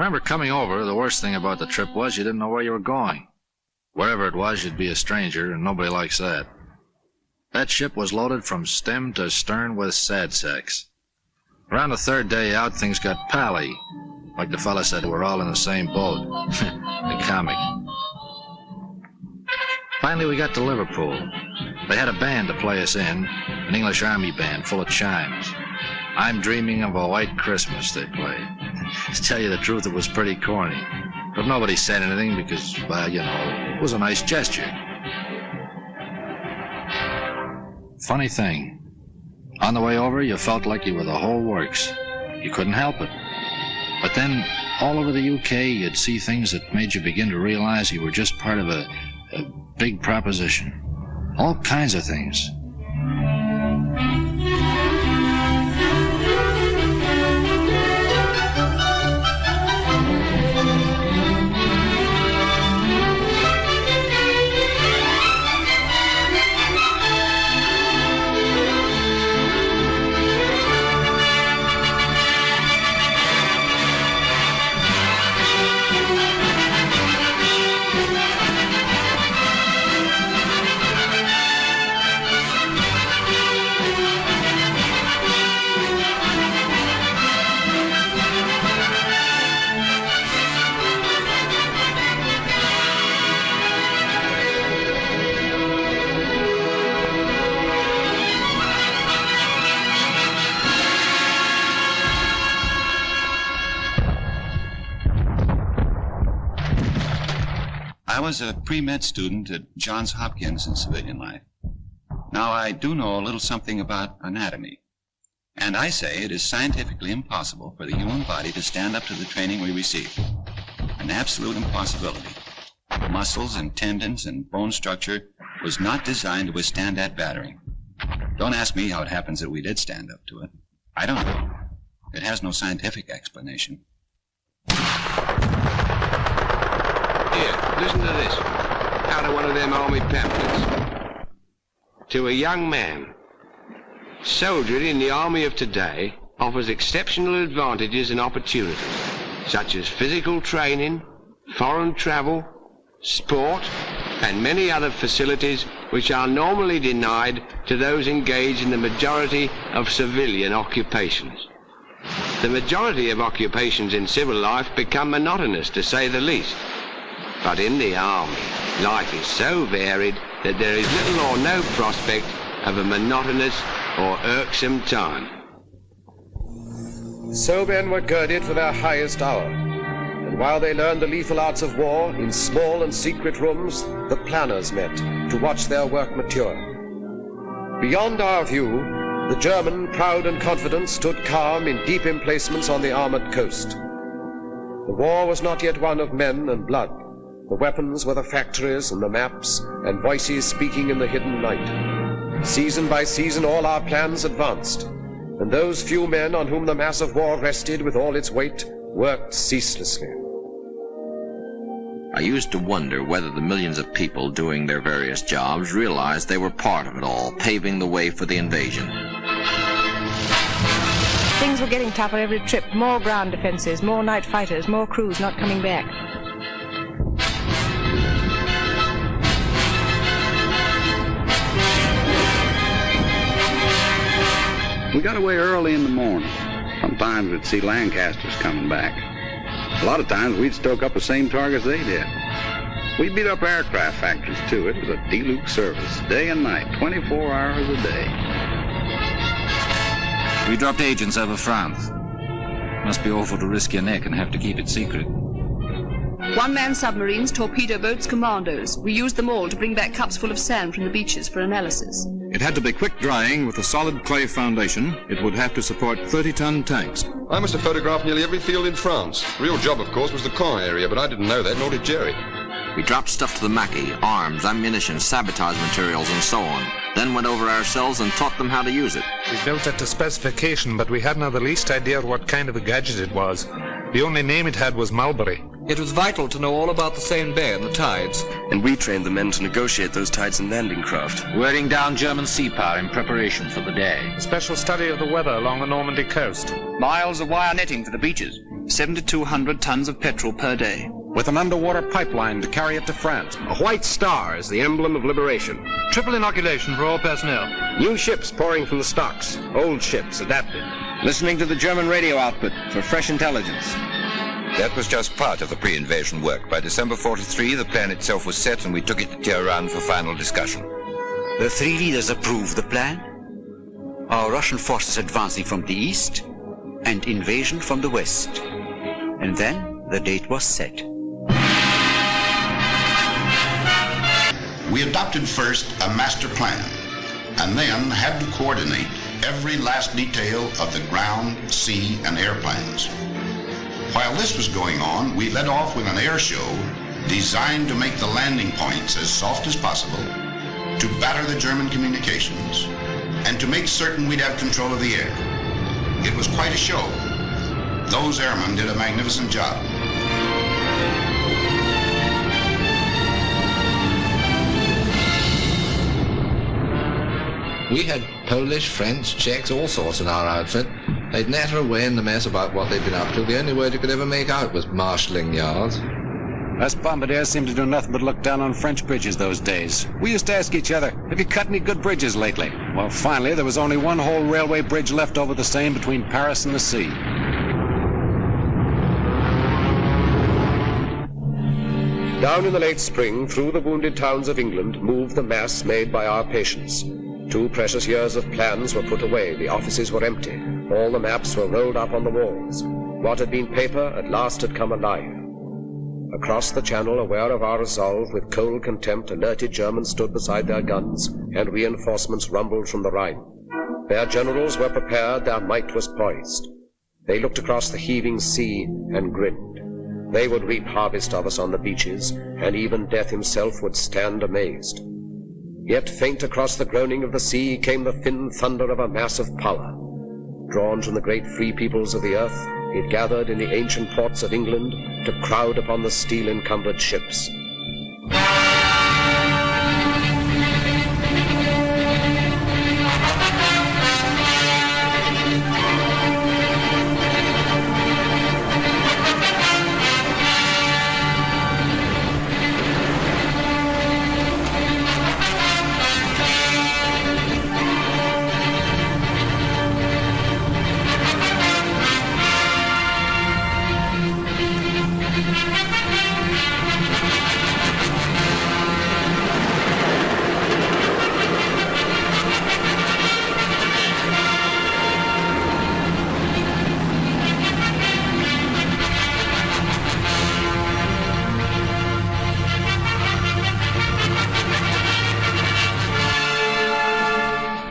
remember coming over, the worst thing about the trip was you didn't know where you were going. Wherever it was, you'd be a stranger, and nobody likes that. That ship was loaded from stem to stern with sad sacks. Around the third day out, things got pally. Like the fella said, we're all in the same boat. The comic. Finally, we got to Liverpool. They had a band to play us in, an English Army band full of chimes. I'm Dreaming of a White Christmas, they played. To tell you the truth, it was pretty corny. But nobody said anything because, well, you know, it was a nice gesture. Funny thing. On the way over, you felt like you were the whole works. You couldn't help it. But then, all over the UK, you'd see things that made you begin to realize you were just part of a big proposition. All kinds of things. I was a pre-med student at Johns Hopkins in civilian life. Now, I do know a little something about anatomy. And I say it is scientifically impossible for the human body to stand up to the training we receive. An absolute impossibility. Muscles and tendons and bone structure was not designed to withstand that battering. Don't ask me how it happens that we did stand up to it. I don't know. It has no scientific explanation. Here, listen to this. Out of one of them army pamphlets. To a young man, soldiering in the army of today offers exceptional advantages and opportunities, such as physical training, foreign travel, sport, and many other facilities which are normally denied to those engaged in the majority of civilian occupations. The majority of occupations in civil life become monotonous, to say the least. But in the army, life is so varied that there is little or no prospect of a monotonous or irksome time. So men were girded for their highest hour, and while they learned the lethal arts of war, in small and secret rooms, the planners met to watch their work mature. Beyond our view, the German, proud and confident, stood calm in deep emplacements on the armored coast. The war was not yet one of men and blood. The weapons were the factories and the maps, and voices speaking in the hidden night. Season by season all our plans advanced, and those few men on whom the mass of war rested with all its weight worked ceaselessly. I used to wonder whether the millions of people doing their various jobs realized they were part of it all, paving the way for the invasion. Things were getting tougher every trip. More ground defenses, more night fighters, more crews not coming back. We got away early in the morning. Sometimes we'd see Lancasters coming back. A lot of times we'd stoke up the same targets they did. We beat up aircraft factories, too. It was a deluxe service, day and night, 24 hours a day. We dropped agents over France. Must be awful to risk your neck and have to keep it secret. One-man submarines, torpedo boats, commandos. We used them all to bring back cups full of sand from the beaches for analysis. It had to be quick drying with a solid clay foundation. It would have to support 30-ton tanks. I must have photographed nearly every field in France. The real job, of course, was the Caen area, but I didn't know that, nor did Jerry. We dropped stuff to the Maquis, arms, ammunition, sabotage materials, and so on. Then went over ourselves and taught them how to use it. We built it to specification, but we hadn't the least idea what kind of a gadget it was. The only name it had was Mulberry. It was vital to know all about the Seine Bay and the tides. And we trained the men to negotiate those tides and landing craft. Wearing down German sea power in preparation for the day. Special study of the weather along the Normandy coast. Miles of wire netting for the beaches. 7,200 tons of petrol per day. With an underwater pipeline to carry it to France. A white star is the emblem of liberation. Triple inoculation for all personnel. New ships pouring from the stocks. Old ships adapted. Listening to the German radio output for fresh intelligence. That was just part of the pre-invasion work. By December 43, the plan itself was set, and we took it to Tehran for final discussion. The three leaders approved the plan. Our Russian forces advancing from the east, and invasion from the west. And then the date was set. We adopted first a master plan, and then had to coordinate every last detail of the ground, sea, and air plans. While this was going on, we led off with an air show designed to make the landing points as soft as possible, to batter the German communications, and to make certain we'd have control of the air. It was quite a show. Those airmen did a magnificent job. We had Polish, French, Czechs, all sorts in our outfit. They'd natter away in the mess about what they'd been up to. The only word you could ever make out was marshalling yards. Us bombardiers seemed to do nothing but look down on French bridges those days. We used to ask each other, have you cut any good bridges lately? Well, finally, there was only one whole railway bridge left over the Seine between Paris and the sea. Down in the late spring, through the wounded towns of England, moved the mass made by our patience. 2 precious years of plans were put away. The offices were empty. All the maps were rolled up on the walls. What had been paper at last had come alive. Across the channel, aware of our resolve, with cold contempt, alerted Germans stood beside their guns, and reinforcements rumbled from the Rhine. Their generals were prepared, their might was poised. They looked across the heaving sea and grinned. They would reap harvest of us on the beaches, and even death himself would stand amazed. Yet faint across the groaning of the sea came the thin thunder of a massive power. Drawn from the great free peoples of the earth, it gathered in the ancient ports of England to crowd upon the steel-encumbered ships.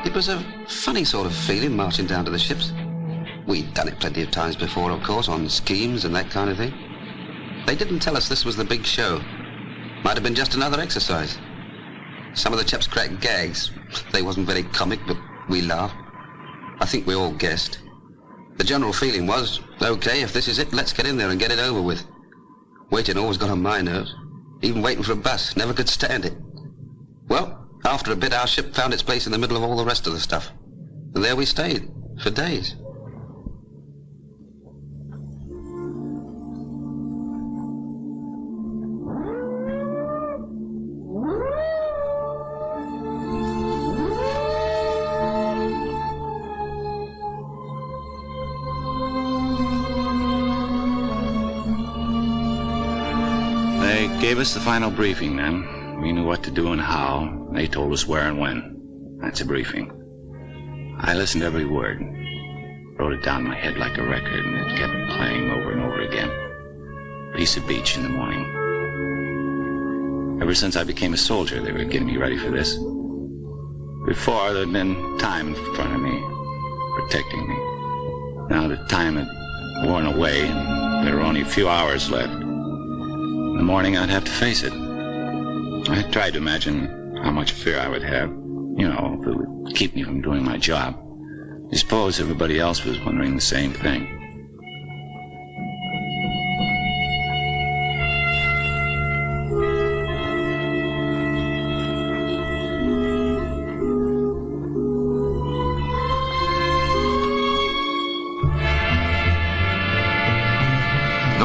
It was a funny sort of feeling marching down to the ships. We'd done it plenty of times before, of course, on schemes and that kind of thing. They didn't tell us this was the big show. Might have been just another exercise. Some of the chaps cracked gags. They wasn't very comic, but we laughed. I think we all guessed. The general feeling was, okay, if this is it, let's get in there and get it over with. Waiting always got on my nerves. Even waiting for a bus, never could stand it. Well, after a bit, our ship found its place in the middle of all the rest of the stuff. And there we stayed, for days. They gave us the final briefing then. We knew what to do and how. They told us where and when. That's a briefing. I listened to every word. Wrote it down in my head like a record, and it kept playing over and over again. Piece of beach in the morning. Ever since I became a soldier, they were getting me ready for this. Before, there'd been time in front of me, protecting me. Now the time had worn away, and there were only a few hours left. In the morning, I'd have to face it. I tried to imagine how much fear I would have, if it would keep me from doing my job. I suppose everybody else was wondering the same thing.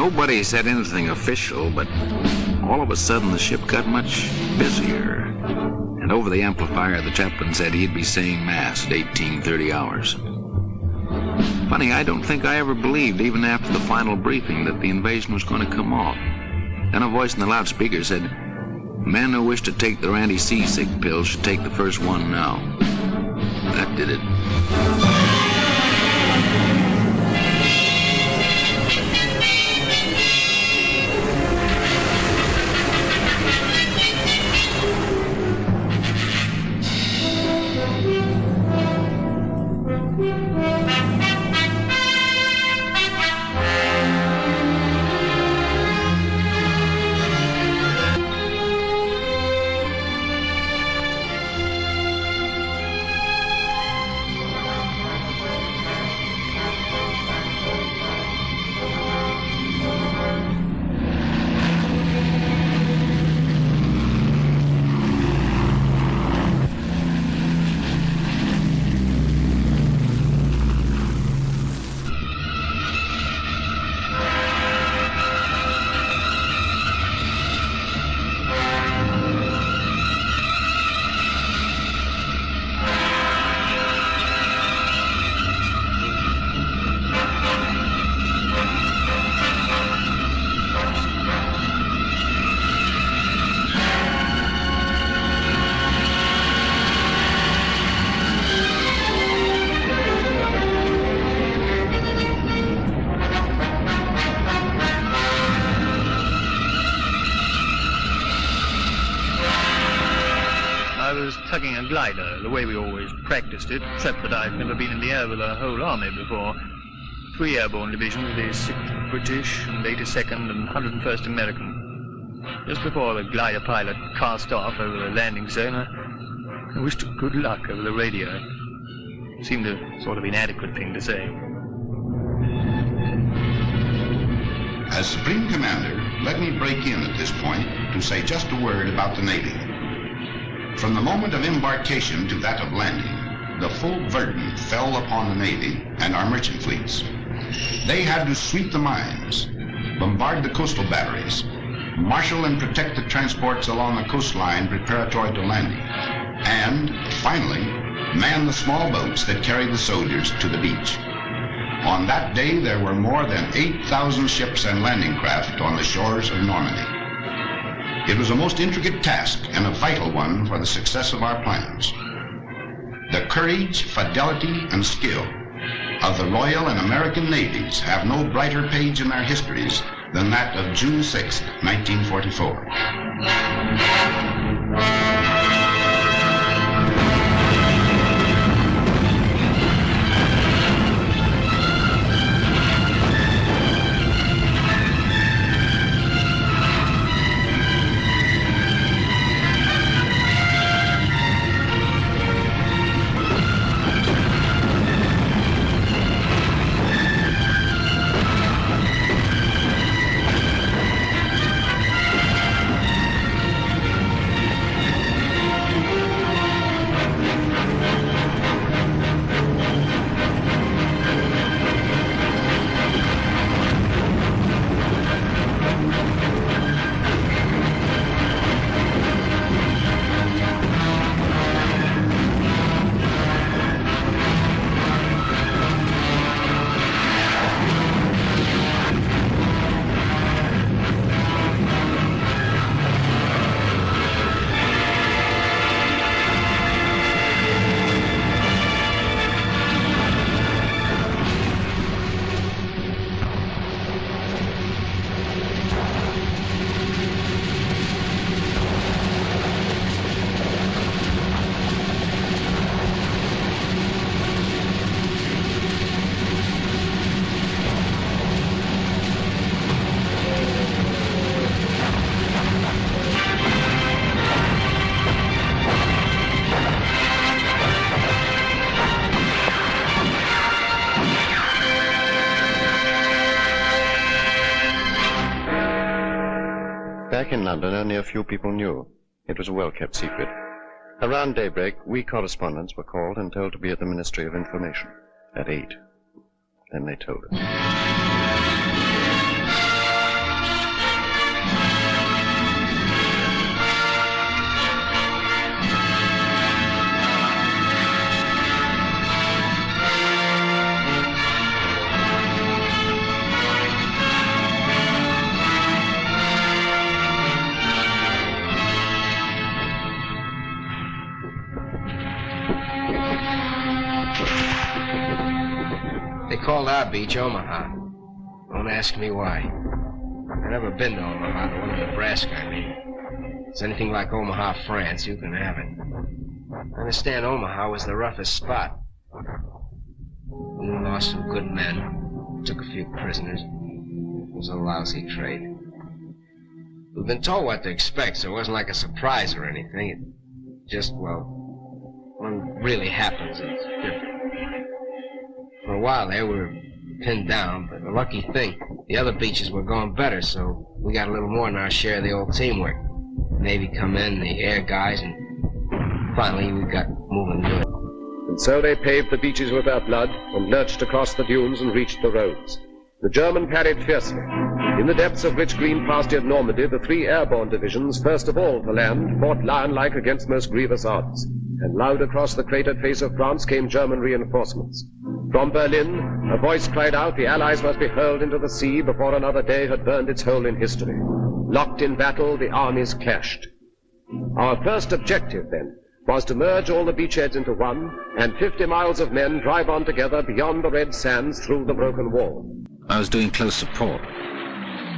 Nobody said anything official, but all of a sudden the ship got much busier. And over the amplifier, the chaplain said he'd be saying Mass at 18:30 hours. Funny, I don't think I ever believed, even after the final briefing, that the invasion was going to come off. Then a voice in the loudspeaker said, "Men who wish to take their anti-seasick pills should take the first one now." That did it. tugging a glider, the way we always practiced it, except that I've never been in the air with a whole army before. 3 airborne divisions, the 6th British and 82nd and 101st American. Just before the glider pilot cast off over the landing zone, I wished him good luck over the radio. It seemed a sort of inadequate thing to say. As Supreme Commander, let me break in at this point to say just a word about the Navy. From the moment of embarkation to that of landing, the full burden fell upon the Navy and our merchant fleets. They had to sweep the mines, bombard the coastal batteries, marshal and protect the transports along the coastline preparatory to landing, and, finally, man the small boats that carried the soldiers to the beach. On that day, there were more than 8,000 ships and landing craft on the shores of Normandy. It was a most intricate task and a vital one for the success of our plans. The courage, fidelity, and skill of the Royal and American Navies have no brighter page in their histories than that of June 6, 1944. Back in London, only a few people knew. It was a well-kept secret. Around daybreak, we correspondents were called and told to be at the Ministry of Information at 8. Then they told us. called our beach Omaha. Don't ask me why. I've never been to Omaha, the one in Nebraska, I mean. If it's anything like Omaha, France, you can have it. I understand Omaha was the roughest spot. We lost some good men, took a few prisoners. It was a lousy trade. We've been told what to expect, so it wasn't like a surprise or anything. It just, well, when it really happens, it's different. For a while there, we were pinned down, but the lucky thing, the other beaches were going better, so we got a little more than our share of the old teamwork. Navy come in, the air guys, and finally we got moving good. And so they paved the beaches with their blood and lurched across the dunes and reached the roads. The German parried fiercely. In the depths of rich green pastured Normandy, the 3 airborne divisions, first of all to land, fought lion-like against most grievous odds. And loud across the cratered face of France came German reinforcements. From Berlin, a voice cried out the Allies must be hurled into the sea before another day had burned its hole in history. Locked in battle, the armies clashed. Our first objective, then, was to merge all the beachheads into one, and 50 miles of men drive on together beyond the red sands through the broken wall. I was doing close support.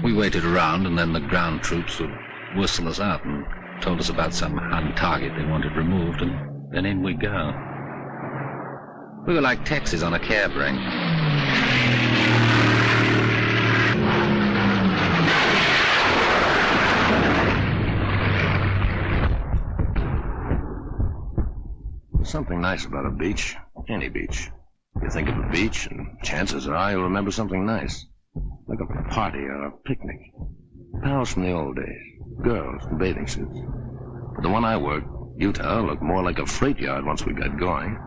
We waited around, and then the ground troops would whistle us out and told us about some Hun target they wanted removed, and then in we go. We were like taxis on a cab ring. There's something nice about a beach, any beach. You think of a beach, and chances are you'll remember something nice, like a party or a picnic. Pals from the old days, girls in bathing suits. But the one I worked, Utah, looked more like a freight yard once we got going.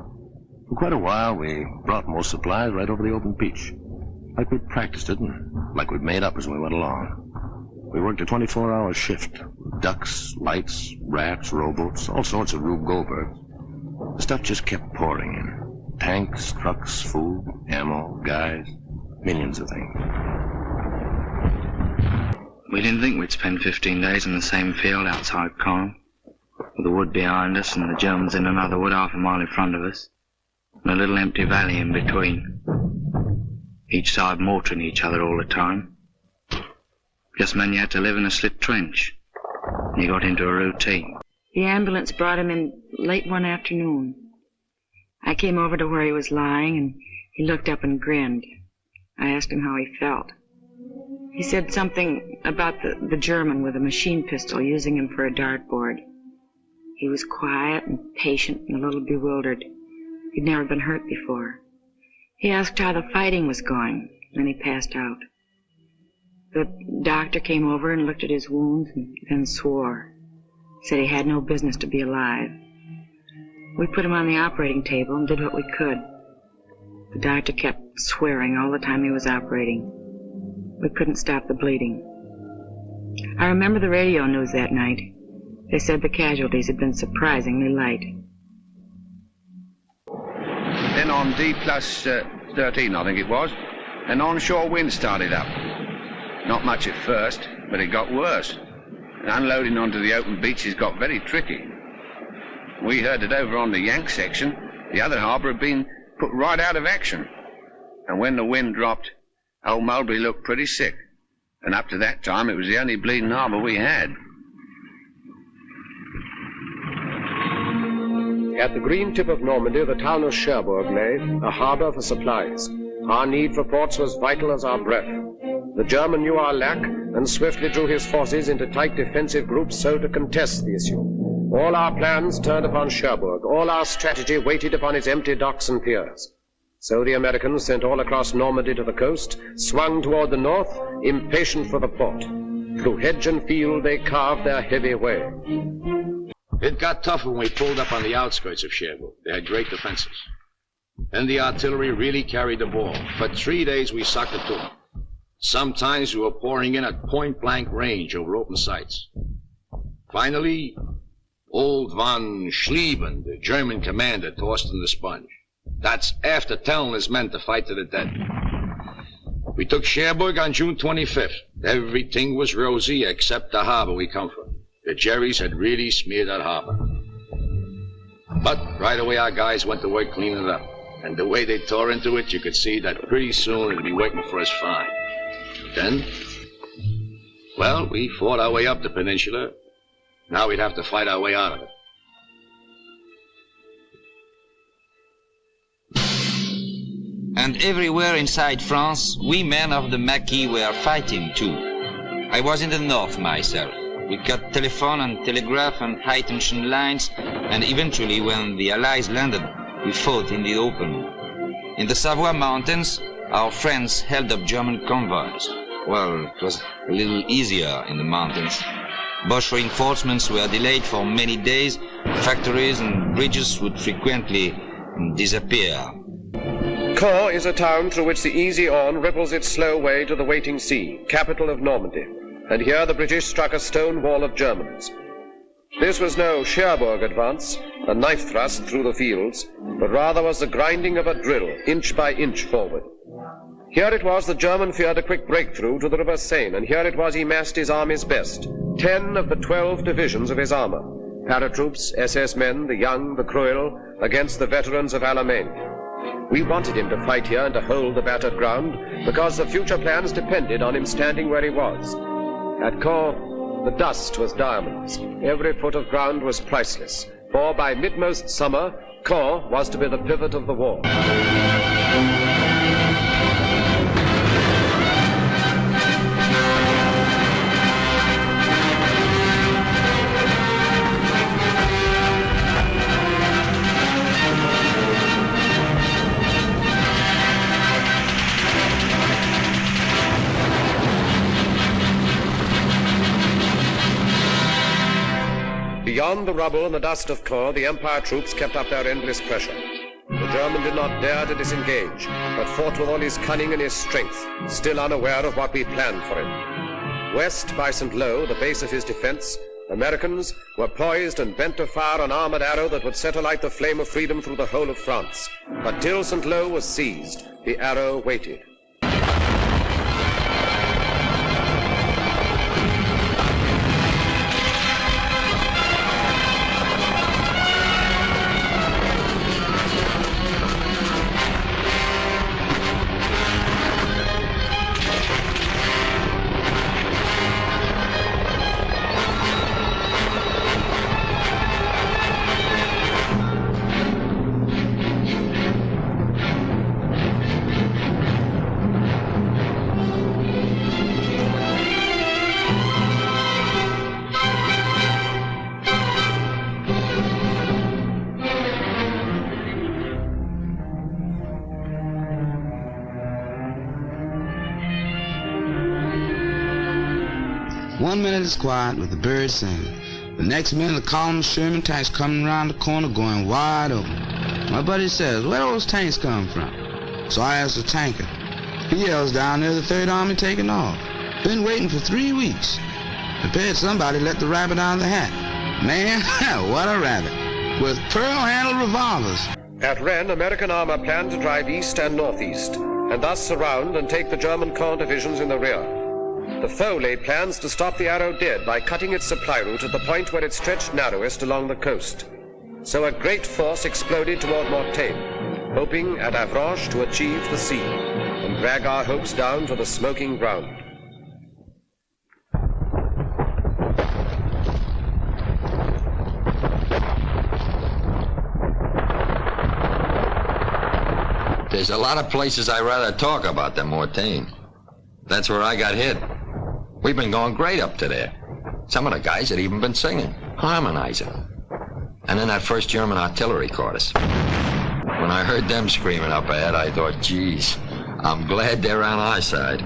For quite a while, we brought most supplies right over the open beach, like we'd practiced it and like we'd made up as we went along. We worked a 24-hour shift, ducks, lights, rats, rowboats, all sorts of Rube Goldbergs. The stuff just kept pouring in. Tanks, trucks, food, ammo, guys, millions of things. We didn't think we'd spend 15 days in the same field outside Caen, with the wood behind us and the Germans in another wood half a mile in front of us, and a little empty valley in between, each side mortaring each other all the time. Just meant you had to live in a slit trench, and you got into a routine. The ambulance brought him in late one afternoon. I came over to where he was lying, and he looked up and grinned. I asked him how he felt. He said something about the German with a machine pistol using him for a dartboard. He was quiet and patient and a little bewildered. He'd never been hurt before. He asked how the fighting was going, then he passed out. The doctor came over and looked at his wounds and then swore. Said he had no business to be alive. We put him on the operating table and did what we could. The doctor kept swearing all the time he was operating. We couldn't stop the bleeding. I remember the radio news that night. They said the casualties had been surprisingly light. Then on D+13, I think it was, an onshore wind started up. Not much at first, but it got worse. And unloading onto the open beaches got very tricky. We heard that over on the Yank section, the other harbour had been put right out of action. And when the wind dropped, old Mulberry looked pretty sick. And up to that time, it was the only bleeding harbour we had. At the green tip of Normandy, the town of Cherbourg lay, a harbour for supplies. Our need for ports was vital as our breath. The German knew our lack and swiftly drew his forces into tight defensive groups so to contest the issue. All our plans turned upon Cherbourg. All our strategy waited upon its empty docks and piers. So the Americans, sent all across Normandy to the coast, swung toward the north, impatient for the port. Through hedge and field they carved their heavy way. It got tough when we pulled up on the outskirts of Cherbourg. They had great defenses. Then the artillery really carried the ball. For 3 days we sucked it to them. Sometimes we were pouring in at point-blank range over open sights. Finally, old von Schlieben, the German commander, tossed in the sponge. That's after telling his men to fight to the death. We took Cherbourg on June 25th. Everything was rosy except the harbor we come from. The Jerrys had really smeared that harbor. But right away our guys went to work cleaning it up. And the way they tore into it, you could see that pretty soon it'd be waiting for us fine. Then, well, we fought our way up the peninsula. Now we'd have to fight our way out of it. And everywhere inside France, we men of the Maquis were fighting too. I was in the north myself. We cut telephone and telegraph and high-tension lines, and eventually when the Allies landed, we fought in the open. In the Savoy Mountains, our friends held up German convoys. Well, it was a little easier in the mountains. Boche reinforcements were delayed for many days. Factories and bridges would frequently disappear. Caen is a town through which the easy Orne ripples its slow way to the waiting sea, capital of Normandy. And here the British struck a stone wall of Germans. This was no Cherbourg advance, a knife thrust through the fields, but rather was the grinding of a drill, inch by inch forward. Here it was the German feared a quick breakthrough to the River Seine, and here it was he massed his army's best, 10 of the 12 divisions of his armor, paratroops, SS men, the young, the cruel, against the veterans of Alamein. We wanted him to fight here and to hold the battered ground, because the future plans depended on him standing where he was. At Caen, the dust was diamonds. Every foot of ground was priceless, for by midmost summer, Caen was to be the pivot of the war. Beyond the rubble and the dust of Caen, the Empire troops kept up their endless pressure. The German did not dare to disengage, but fought with all his cunning and his strength, still unaware of what we planned for him. West by St. Lo, the base of his defense, Americans were poised and bent to fire an armored arrow that would set alight the flame of freedom through the whole of France. But till St. Lo was seized, the arrow waited. One minute it's quiet with the birds singing. The next minute a column of Sherman tanks coming around the corner going wide open. My buddy says, where those tanks come from? So I ask the tanker. He yells down there the Third Army taking off. Been waiting for 3 weeks. Prepared somebody let the rabbit out of the hat. Man, what a rabbit. With pearl-handled revolvers. At Rennes, American armor planned to drive east and northeast, and thus surround and take the German Caen divisions in the rear. The foe laid plans to stop the arrow dead by cutting its supply route at the point where it stretched narrowest along the coast. So a great force exploded toward Mortagne, hoping at Avranches to achieve the sea and drag our hopes down to the smoking ground. There's a lot of places I'd rather talk about than Mortagne. That's where I got hit. We've been going great up to there. Some of the guys had even been singing, harmonizing. And then that first German artillery caught us. When I heard them screaming up ahead, I thought, geez, I'm glad they're on our side.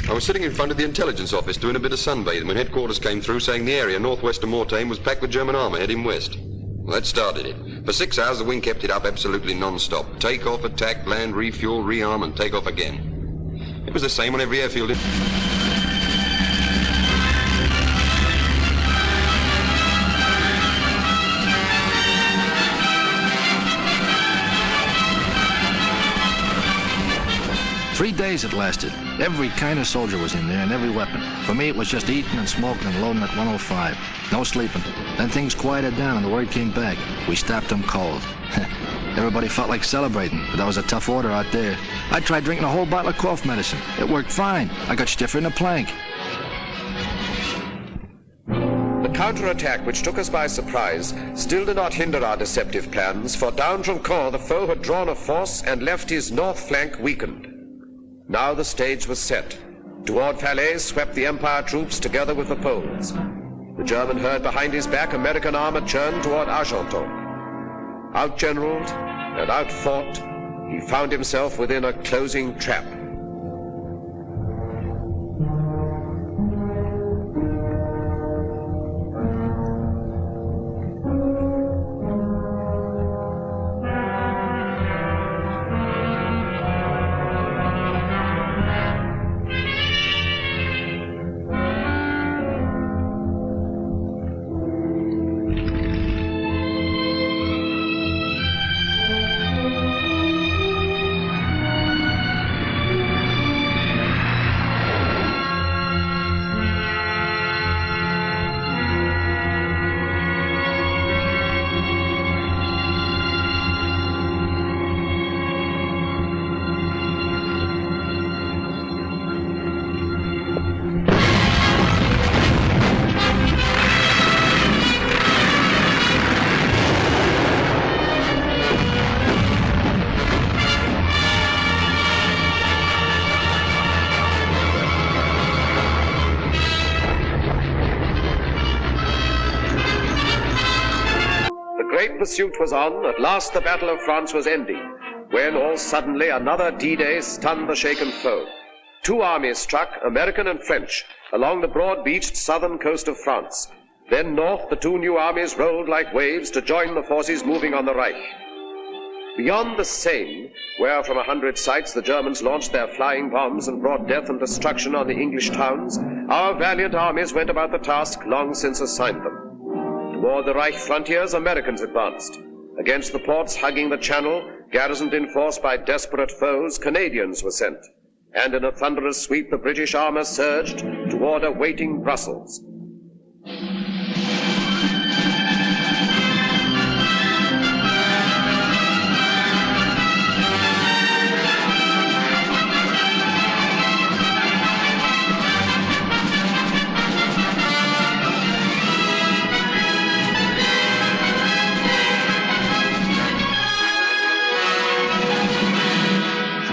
I was sitting in front of the intelligence office doing a bit of sunbathing when headquarters came through saying the area northwest of Mortagne was packed with German armor heading west. Well, that started it. For 6 hours, the wind kept it up absolutely non-stop. Take off, attack, land, refuel, rearm, and take off again. It was the same on every airfield. 3 days it lasted. Every kind of soldier was in there and every weapon. For me, it was just eating and smoking and loading at 105. No sleeping. Then things quieted down and the word came back. We stopped them cold. Everybody felt like celebrating, but that was a tough order out there. I tried drinking a whole bottle of cough medicine. It worked fine. I got stiffer than a plank. The counterattack, which took us by surprise, still did not hinder our deceptive plans, for down from Caen the foe had drawn a force and left his north flank weakened. Now the stage was set. Toward Falaise swept the Empire troops together with the Poles. The German heard behind his back American armor churn toward Argenton. Outgeneraled and outfought, he found himself within a closing trap. Pursuit was on. At last the Battle of France was ending, when all suddenly another D-Day stunned the shaken foe. 2 armies struck, American and French, along the broad-beached southern coast of France. Then north the 2 new armies rolled like waves to join the forces moving on the Reich. Beyond the Seine, where from 100 sites the Germans launched their flying bombs and brought death and destruction on the English towns, our valiant armies went about the task long since assigned them. Toward the Reich frontiers, Americans advanced. Against the ports hugging the Channel, garrisoned in force by desperate foes, Canadians were sent. And in a thunderous sweep, the British armor surged toward a waiting Brussels.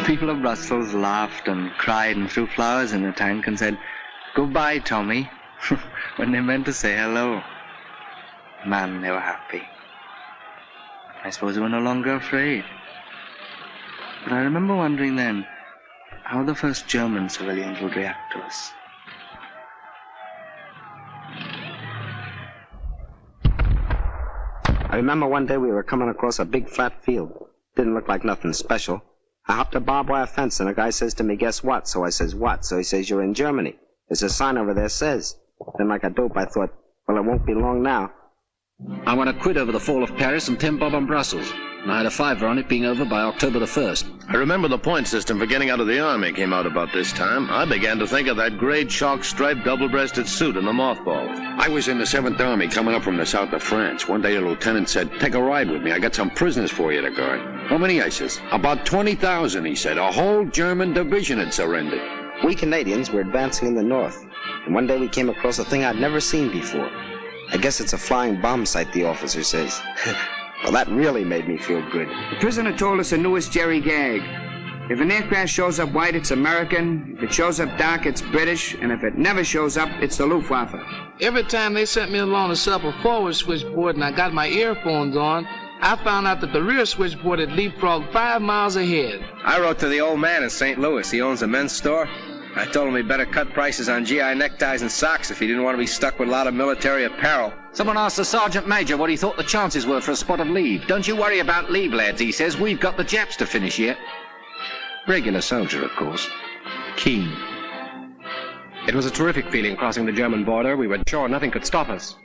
People of Brussels laughed and cried and threw flowers in the tank and said, "Goodbye, Tommy," when they meant to say hello. Man, they were happy. I suppose they were no longer afraid. But I remember wondering then how the first German civilians would react to us. I remember one day we were coming across a big flat field. Didn't look like nothing special. I hopped a barbed wire fence, and a guy says to me, "Guess what?" So I says, "What?" So he says, "You're in Germany. There's a sign over there says." Then like a dope, I thought, well, it won't be long now. I won a quid over the fall of Paris and 10 bob on Brussels. And I had a fiver on it being over by October the 1st. I remember the point system for getting out of the Army came out about this time. I began to think of that great chalk-striped double-breasted suit in the mothballs. I was in the 7th Army coming up from the south of France. One day a lieutenant said, "Take a ride with me. I got some prisoners for you to guard." "How many?" I says. "About 20,000, he said. A whole German division had surrendered." We Canadians were advancing in the north, and one day we came across a thing I'd never seen before. I guess it's a flying bomb site, the officer says. Well, that really made me feel good. The prisoner told us the newest Jerry gag. If an aircraft shows up white, it's American. If it shows up dark, it's British. And if it never shows up, it's the Luftwaffe. Every time they sent me along the supper forward switchboard and I got my earphones on, I found out that the rear switchboard had leapfrogged 5 miles ahead. I wrote to the old man in St. Louis. He owns a men's store. I told him he'd better cut prices on GI neckties and socks if he didn't want to be stuck with a lot of military apparel. Someone asked the Sergeant Major what he thought the chances were for a spot of leave. "Don't you worry about leave, lads," he says. "We've got the Japs to finish yet." Regular soldier, of course. Keen. It was a terrific feeling crossing the German border. We were sure nothing could stop us.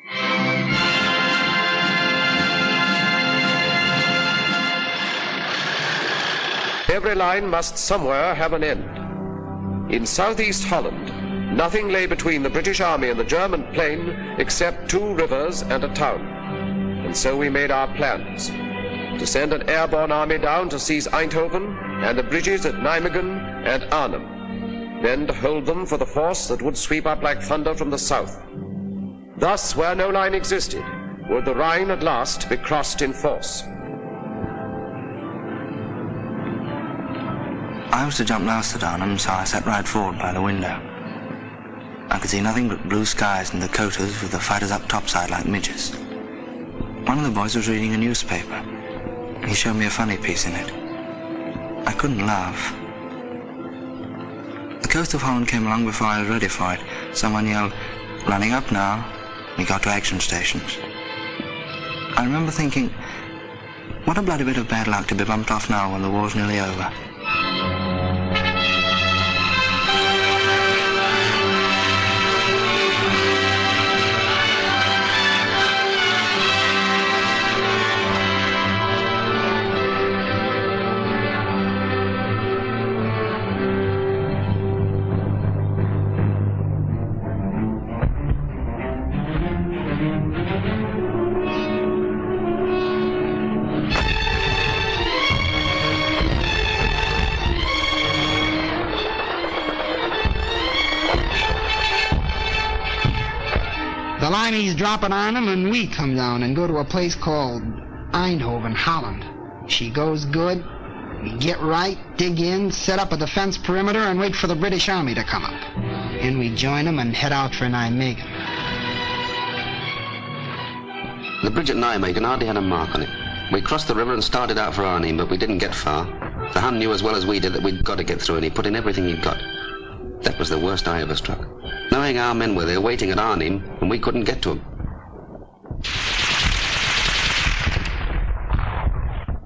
every line must somewhere have an end. In southeast Holland, nothing lay between the British Army and the German plain except 2 rivers and a town. And so we made our plans. To send an airborne army down to seize Eindhoven and the bridges at Nijmegen and Arnhem, then to hold them for the force that would sweep up like thunder from the south. Thus, where no line existed, would the Rhine at last be crossed in force. I was to jump last at Arnhem, so I sat right forward by the window. I could see nothing but blue skies and Dakotas with the fighters up topside like midges. One of the boys was reading a newspaper. He showed me a funny piece in it. I couldn't laugh. The coast of Holland came along before I was ready for it. Someone yelled, "Running up now." We got to action stations. I remember thinking, what a bloody bit of bad luck to be bumped off now when the war's nearly over. The Lineys drop at Arnhem and we come down and go to a place called Eindhoven, Holland. She goes good. We get right, dig in, set up a defense perimeter, and wait for the British Army to come up. And we join them and head out for Nijmegen. The bridge at Nijmegen hardly had a mark on it. We crossed the river and started out for Arnhem, but we didn't get far. The Hun knew as well as we did that we'd got to get through, and he put in everything he'd got. That was the worst I ever struck. Knowing our men were there waiting at Arnhem, and we couldn't get to them.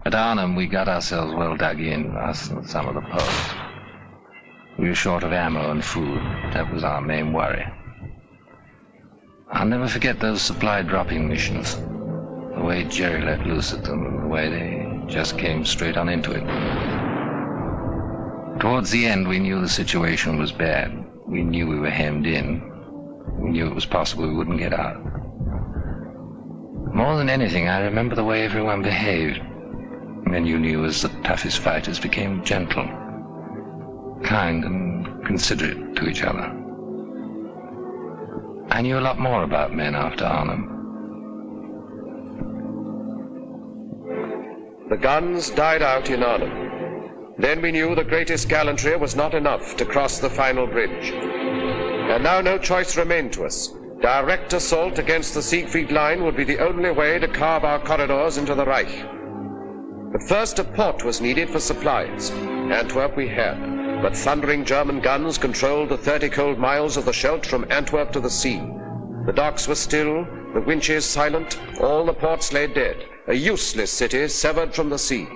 At Arnhem, we got ourselves well dug in, us and some of the posts. We were short of ammo and food. That was our main worry. I'll never forget those supply dropping missions. The way Jerry let loose at them, and the way they just came straight on into it. Towards the end, we knew the situation was bad. We knew we were hemmed in. We knew it was possible we wouldn't get out. More than anything, I remember the way everyone behaved. Men you knew as the toughest fighters became gentle, kind and considerate to each other. I knew a lot more about men after Arnhem. The guns died out in Arnhem. Then we knew the greatest gallantry was not enough to cross the final bridge. And now no choice remained to us. Direct assault against the Siegfried Line would be the only way to carve our corridors into the Reich. But first a port was needed for supplies. Antwerp we had, but thundering German guns controlled the 30 cold miles of the Scheldt from Antwerp to the sea. The docks were still, the winches silent, all the ports lay dead, a useless city severed from the sea.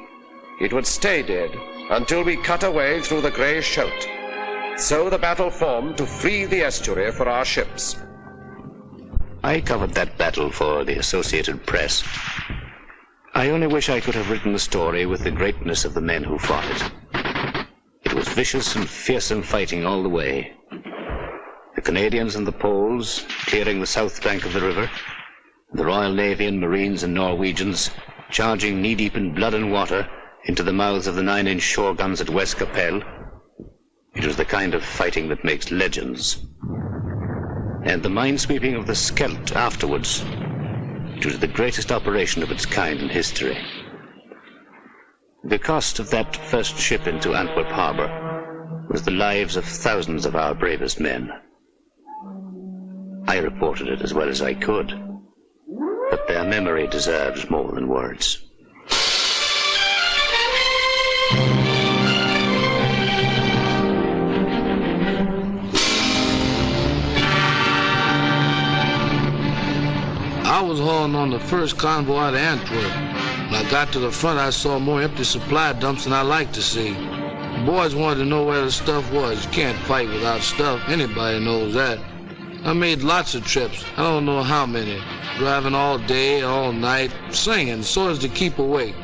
It would stay dead until we cut a way through the grey Scheldt. So the battle formed to free the estuary for our ships. I covered that battle for the Associated Press. I only wish I could have written the story with the greatness of the men who fought it. It was vicious and fearsome fighting all the way. The Canadians and the Poles clearing the south bank of the river, the Royal Navy and Marines and Norwegians charging knee-deep in blood and water into the mouths of the 9-inch shore guns at West Capelle. It was the kind of fighting that makes legends. And the minesweeping of the Scheldt afterwards. It was the greatest operation of its kind in history. The cost of that first ship into Antwerp harbor was the lives of thousands of our bravest men. I reported it as well as I could, but their memory deserves more than words. I was hauling on the first convoy to Antwerp. When I got to the front, I saw more empty supply dumps than I liked to see. The boys wanted to know where the stuff was. You can't fight without stuff. Anybody knows that. I made lots of trips. I don't know how many. Driving all day, all night, singing so as to keep awake.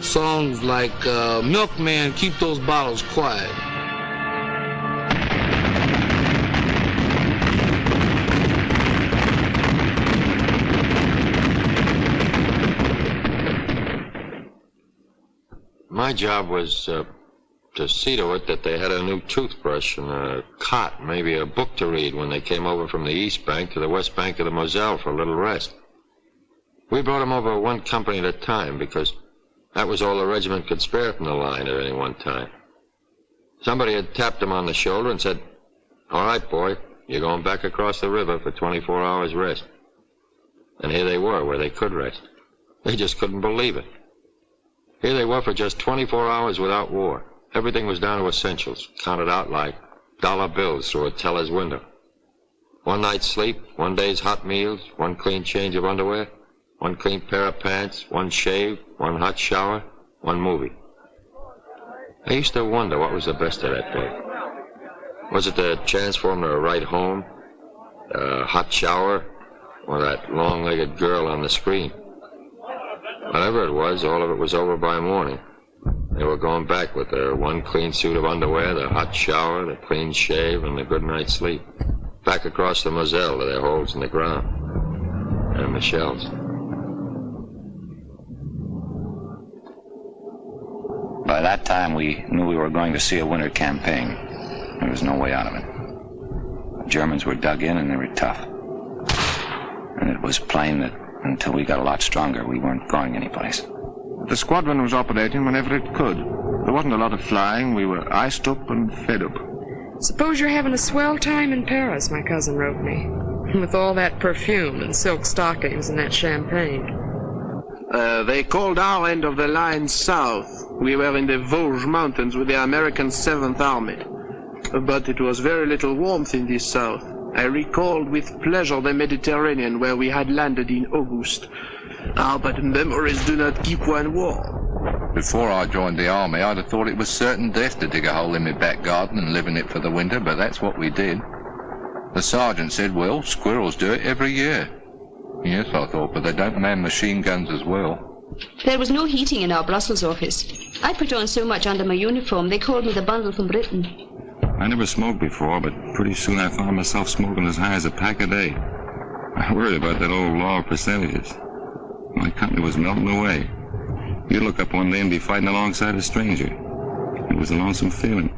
Songs like Milkman, Keep Those Bottles Quiet. My job was to see to it that they had a new toothbrush and a cot, maybe a book to read when they came over from the east bank to the west bank of the Moselle for a little rest. We brought them over one company at a time because that was all the regiment could spare from the line at any one time. Somebody had tapped them on the shoulder and said, "All right, boy, you're going back across the river for 24 hours rest." And here they were, where they could rest. They just couldn't believe it. Here they were for just 24 hours without war. Everything was down to essentials, counted out like dollar bills through a teller's window. One night's sleep, one day's hot meals, one clean change of underwear, one clean pair of pants, one shave, one hot shower, one movie. I used to wonder what was the best of that day. Was it the chance for them to write home, a hot shower, or that long-legged girl on the screen? Whatever it was, all of it was over by morning. They were going back with their one clean suit of underwear, the hot shower, the clean shave, and the good night's sleep. Back across the Moselle to their holes in the ground. And the shells. By that time, we knew we were going to see a winter campaign. There was no way out of it. The Germans were dug in and they were tough. And it was plain that until we got a lot stronger, we weren't going anyplace. The squadron was operating whenever it could. There wasn't a lot of flying. We were iced up and fed up. Suppose you're having a swell time in Paris, my cousin wrote me. With all that perfume and silk stockings and that champagne. They called our end of the line south. We were in the Vosges Mountains with the American 7th Army. But it was very little warmth in this south. I recalled with pleasure the Mediterranean where we had landed in August. But memories do not keep one warm. Before I joined the army, I'd have thought it was certain death to dig a hole in my back garden and live in it for the winter, but that's what we did. The sergeant said, "Well, squirrels do it every year." Yes, I thought, but they don't man machine guns as well. There was no heating in our Brussels office. I put on so much under my uniform, they called me the bundle from Britain. I never smoked before, but pretty soon I found myself smoking as high as a pack a day. I worried about that old law of percentages. My company was melting away. You'd look up one day and be fighting alongside a stranger. It was a lonesome feeling.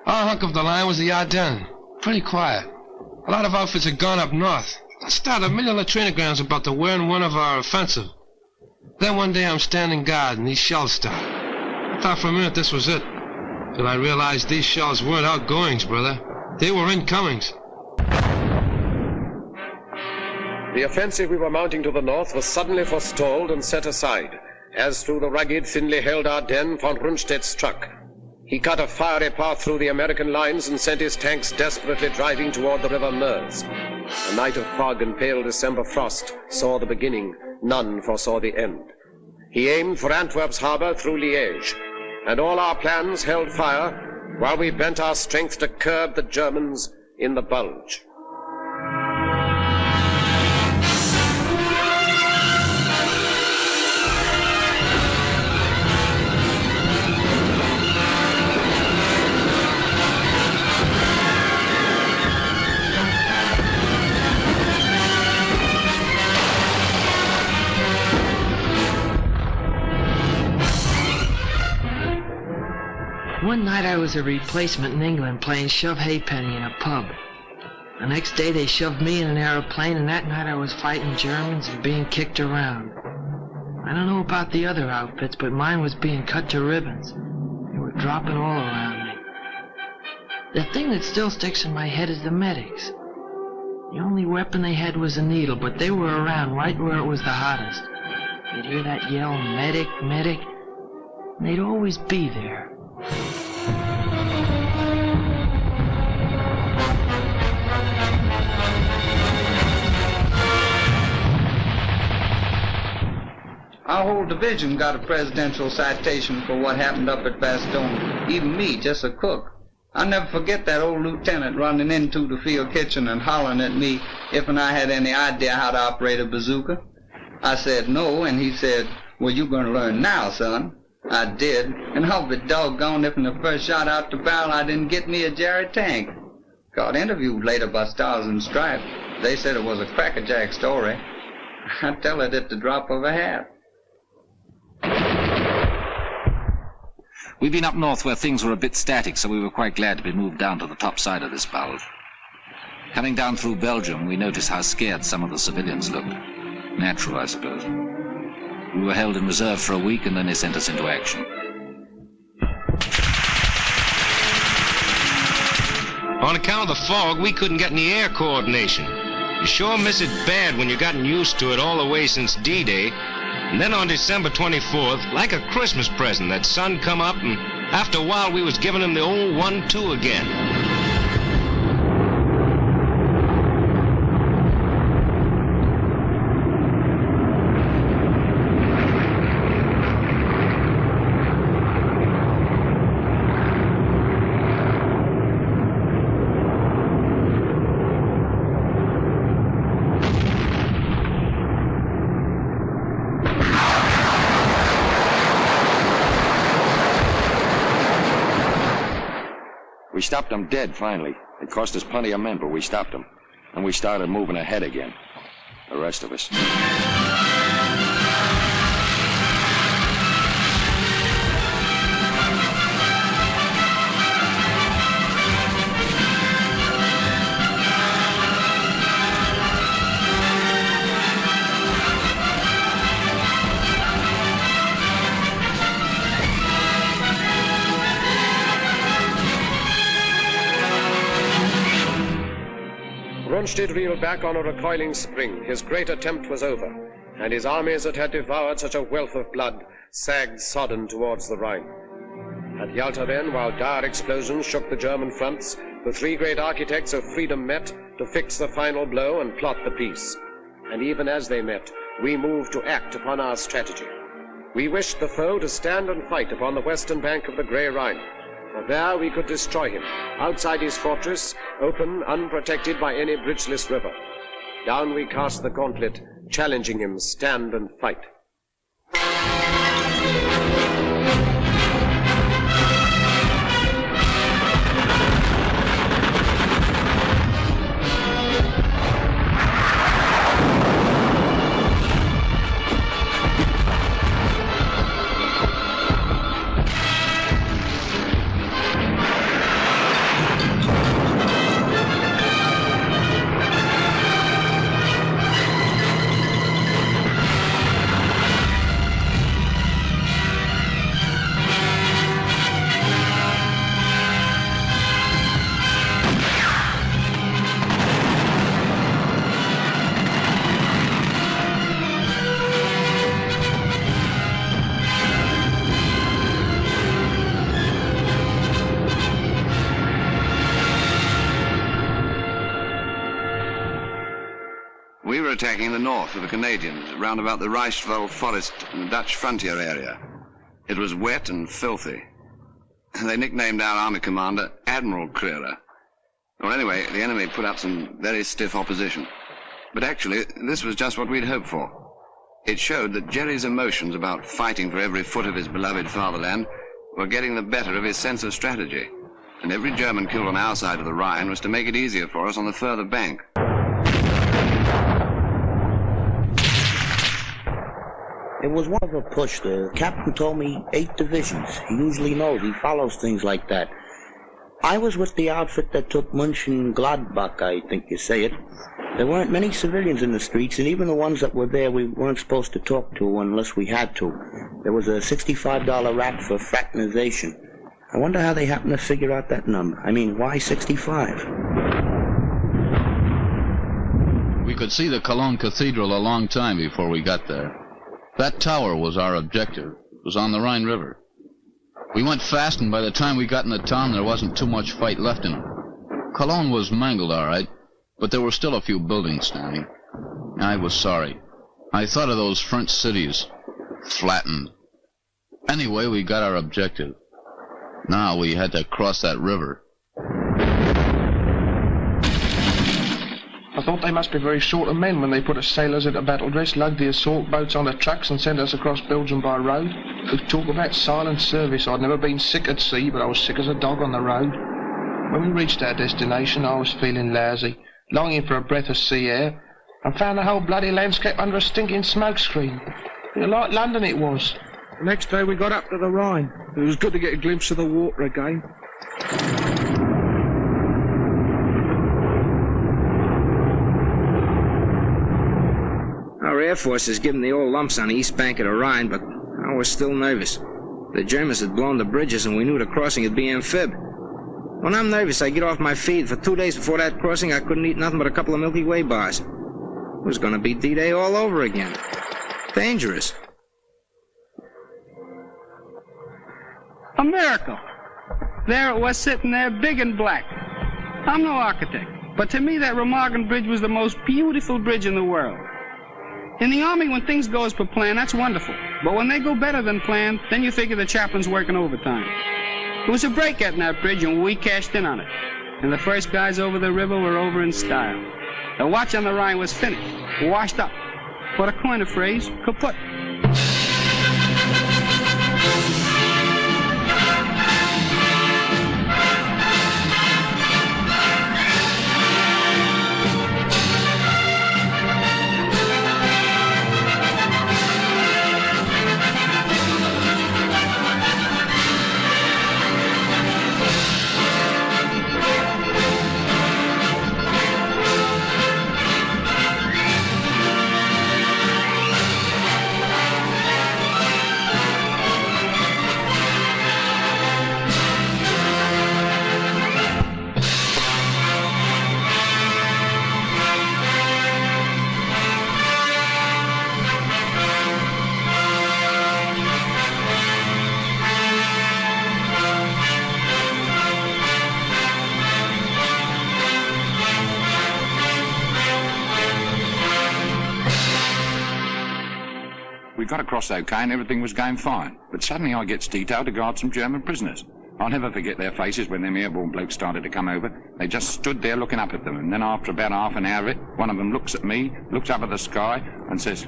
Our hunk of the line was the Ardennes. Pretty quiet. A lot of outfits had gone up north. I started a million latrinograms about the where and when of our offensive. Then one day I'm standing guard and these shells start. I thought for a minute this was it. Till I realized these shells weren't outgoings, brother. They were incomings. The offensive we were mounting to the north was suddenly forestalled and set aside, as through the rugged, thinly held Ardennes von Rundstedt struck. He cut a fiery path through the American lines and sent his tanks desperately driving toward the river Meuse. A night of fog and pale December frost saw the beginning, none foresaw the end. He aimed for Antwerp's harbor through Liège, and all our plans held fire while we bent our strength to curb the Germans in the Bulge. One night I was a replacement in England playing shove halfpenny in a pub. The next day they shoved me in an aeroplane, and that night I was fighting Germans and being kicked around. I don't know about the other outfits, but mine was being cut to ribbons. They were dropping all around me. The thing that still sticks in my head is the medics. The only weapon they had was a needle, but they were around right where it was the hottest. You'd hear that yell, medic, medic, and they'd always be there. Our whole division got a presidential citation for what happened up at Bastogne. Even me, just a cook. I'll never forget that old lieutenant running into the field kitchen and hollering at me if and I had any idea how to operate a bazooka. I said no, and he said, well, you're going to learn now, son. I did, and I'll be doggone if in the first shot out the barrel I didn't get me a Jerry tank. Got interviewed later by Stars and Stripes. They said it was a crackerjack story. I tell it at the drop of a hat. We've been up north where things were a bit static, so we were quite glad to be moved down to the top side of this bulge. Coming down through Belgium, we noticed how scared some of the civilians looked. Natural, I suppose. We were held in reserve for a week, and then they sent us into action. On account of the fog, we couldn't get any air coordination. You sure miss it bad when you've gotten used to it all the way since D-Day. And then on December 24th, like a Christmas present, that sun come up, and after a while we was giving him the old 1-2 again. We stopped them dead, finally. It cost us plenty of men, but we stopped them. And we started moving ahead again. The rest of us. Rundstedt reeled back on a recoiling spring. His great attempt was over, and his armies that had devoured such a wealth of blood sagged sodden towards the Rhine. At Yalta then, while dire explosions shook the German fronts, the three great architects of freedom met to fix the final blow and plot the peace. And even as they met, we moved to act upon our strategy. We wished the foe to stand and fight upon the western bank of the Grey Rhine. For there we could destroy him, outside his fortress, open, unprotected by any bridgeless river. Down we cast the gauntlet, challenging him, stand and fight. Attacking the north of the Canadians, round about the Reichswald forest in the Dutch frontier area. It was wet and filthy. They nicknamed our army commander Admiral Creerer. Well, anyway, the enemy put up some very stiff opposition. But actually, this was just what we'd hoped for. It showed that Jerry's emotions about fighting for every foot of his beloved fatherland were getting the better of his sense of strategy. And every German killed on our side of the Rhine was to make it easier for us on the further bank. It was one of a push. The captain told me 8 divisions. He usually knows. He follows things like that. I was with the outfit that took Mönchengladbach, I think you say it. There weren't many civilians in the streets, and even the ones that were there we weren't supposed to talk to unless we had to. There was a $65 rap for fraternization. I wonder how they happened to figure out that number. I mean, why 65? We could see the Cologne Cathedral a long time before we got there. That tower was our objective. It was on the Rhine River. We went fast, and by the time we got in the town, there wasn't too much fight left in it. Cologne was mangled, all right, but there were still a few buildings standing. I was sorry. I thought of those French cities. Flattened. Anyway, we got our objective. Now we had to cross that river. I thought they must be very short of men when they put us sailors into battle dress, lugged the assault boats on the trucks and sent us across Belgium by road. They talk about silent service. I'd never been sick at sea, but I was sick as a dog on the road. When we reached our destination, I was feeling lousy, longing for a breath of sea air, and found the whole bloody landscape under a stinking smoke screen. Like London it was. The next day we got up to the Rhine. It was good to get a glimpse of the water again. Our Air Force has given the old lumps on the east bank of the Rhine, but I was still nervous. The Germans had blown the bridges and we knew the crossing would be amphib. When I'm nervous, I get off my feet. For 2 days before that crossing, I couldn't eat nothing but a couple of Milky Way bars. It was going to be D-Day all over again. Dangerous. A miracle. There it was sitting there, big and black. I'm no architect, but to me that Remagen Bridge was the most beautiful bridge in the world. In the Army, when things go as per plan, that's wonderful. But when they go better than planned, then you figure the chaplain's working overtime. It was a break getting that bridge, and we cashed in on it. And the first guys over the river were over in style. The watch on the Rhine was finished, washed up. For to coin a phrase, kaput. We got across okay and everything was going fine. But suddenly I gets detailed to guard some German prisoners. I'll never forget their faces when them airborne blokes started to come over. They just stood there looking up at them, and then after about half an hour of it, one of them looks at me, looks up at the sky, and says,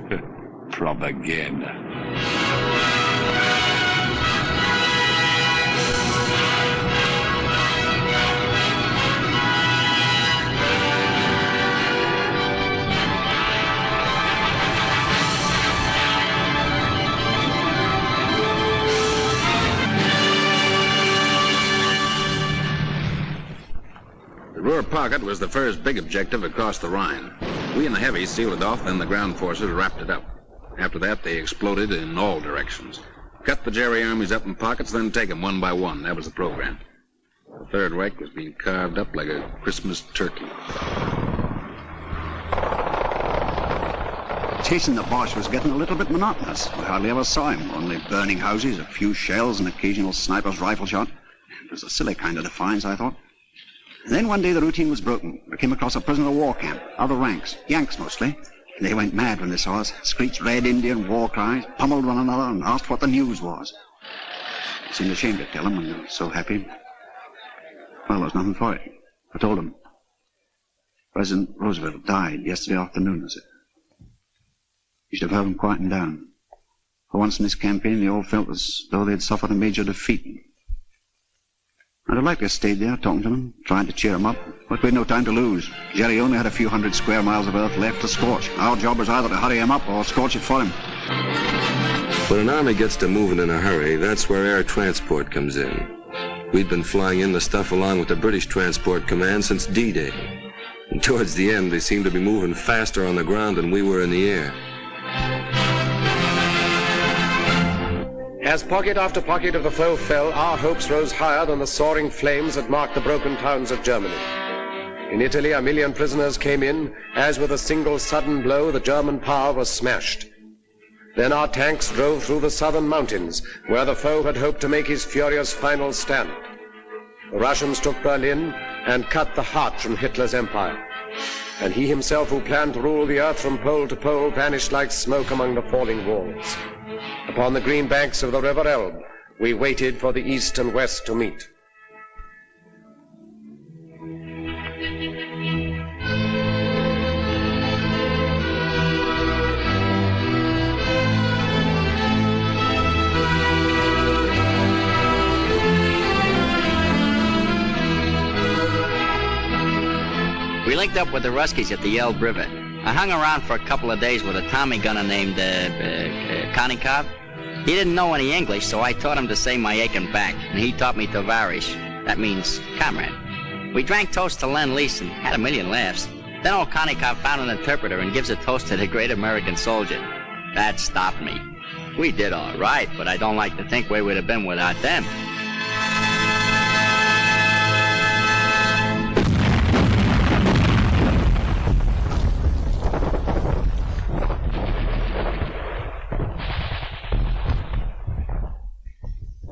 propaganda. The Ruhr Pocket was the first big objective across the Rhine. We and the heavies sealed it off, then the ground forces wrapped it up. After that, they exploded in all directions. Cut the Jerry armies up in pockets, then take them one by one. That was the program. The Third Reich was being carved up like a Christmas turkey. Chasing the Boche was getting a little bit monotonous. We hardly ever saw him, only burning houses, a few shells, and occasional sniper's rifle shot. It was a silly kind of defiance, I thought. Then one day the routine was broken. We came across a prisoner of war camp, other ranks, Yanks mostly. They went mad when they saw us, screeched Red Indian war cries, pummeled one another, and asked what the news was. I seemed ashamed to tell them when they were so happy. Well, there was nothing for it. I told them. President Roosevelt died yesterday afternoon, I said. You should have heard him quieting down. For once in this campaign, they all felt as though they'd suffered a major defeat. I'd have liked to have stayed there, talking to them, trying to cheer them up. But we had no time to lose. Jerry only had a few hundred square miles of earth left to scorch. Our job was either to hurry him up or scorch it for him. When an army gets to moving in a hurry, that's where air transport comes in. We'd been flying in the stuff along with the British Transport Command since D-Day. And towards the end, they seemed to be moving faster on the ground than we were in the air. As pocket after pocket of the foe fell, our hopes rose higher than the soaring flames that marked the broken towns of Germany. In Italy, 1 million prisoners came in, as with a single sudden blow, the German power was smashed. Then our tanks drove through the southern mountains, where the foe had hoped to make his furious final stand. The Russians took Berlin and cut the heart from Hitler's empire. And he himself, who planned to rule the earth from pole to pole, vanished like smoke among the falling walls. Upon the green banks of the River Elbe, we waited for the East and West to meet. linked up with the Ruskies at the Elbe River. I hung around for a couple of days with a Tommy gunner named Konikov. He didn't know any English, so I taught him to say my aching back, and he taught me tovarish. That means comrade. We drank toast to Lend-Lease and had a million laughs. Then old Konikov found an interpreter and gives a toast to the great American soldier. That stopped me. We did all right, but I don't like to think where we'd have been without them.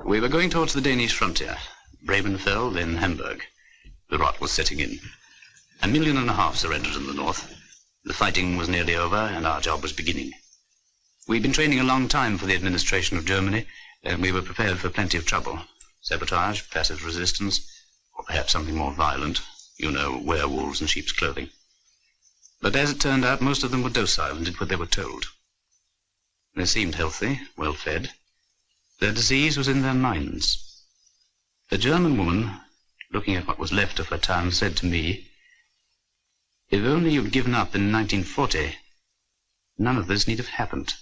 We were going towards the Danish frontier, Bravenfeld, then Hamburg. The rot was setting in. 1.5 million surrendered in the north. The fighting was nearly over, and our job was beginning. We'd been training a long time for the administration of Germany, and we were prepared for plenty of trouble. Sabotage, passive resistance, or perhaps something more violent. You know, werewolves in sheep's clothing. But as it turned out, most of them were docile and did what they were told. They seemed healthy, well-fed. Their disease was in their minds. A German woman, looking at what was left of her town, said to me, "If only you'd given up in 1940, none of this need have happened."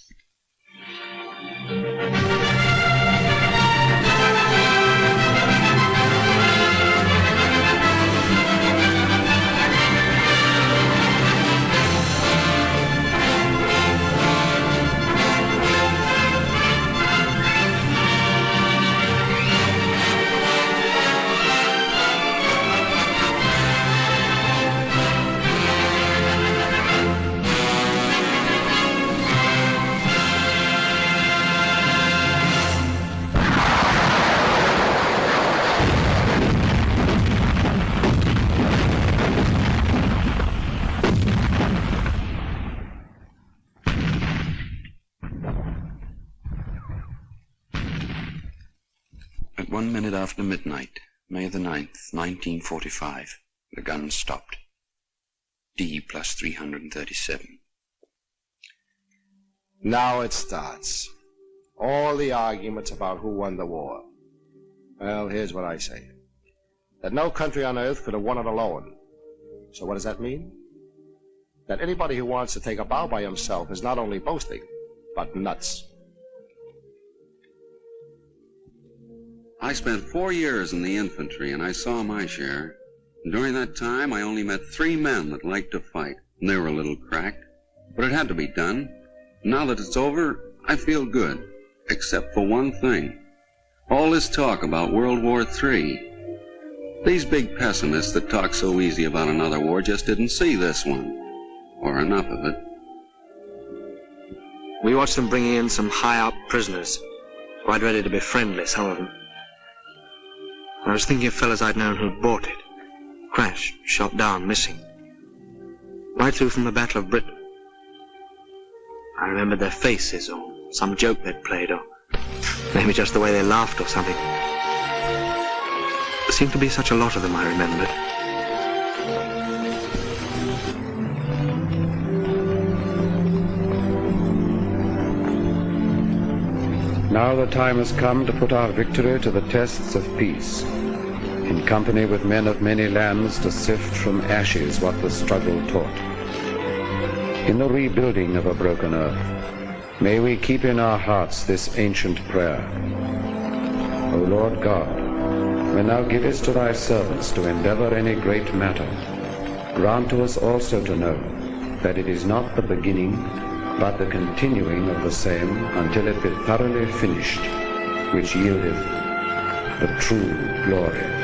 At 1 minute after midnight, May the 9th, 1945, the guns stopped. D plus 337. Now it starts. All the arguments about who won the war. Well, here's what I say. That no country on earth could have won it alone. So what does that mean? That anybody who wants to take a bow by himself is not only boasting, but nuts. I spent 4 years in the infantry, and I saw my share. During that time, I only met 3 men that liked to fight, and they were a little cracked. But it had to be done. Now that it's over, I feel good, except for one thing. All this talk about World War III. These big pessimists that talk so easy about another war just didn't see this one, or enough of it. We watched them bringing in some high-up prisoners, quite ready to be friendly, some of them. I was thinking of fellas I'd known who'd bought it. Crashed, shot down, missing. Right through from the Battle of Britain. I remembered their faces, or some joke they'd played, or maybe just the way they laughed or something. There seemed to be such a lot of them, I remembered. Now the time has come to put our victory to the tests of peace, in company with men of many lands to sift from ashes what the struggle taught. In the rebuilding of a broken earth, may we keep in our hearts this ancient prayer. O Lord God, when thou givest to thy servants to endeavor any great matter, grant to us also to know that it is not the beginning, but the continuing of the same until it be thoroughly finished, which yieldeth the true glory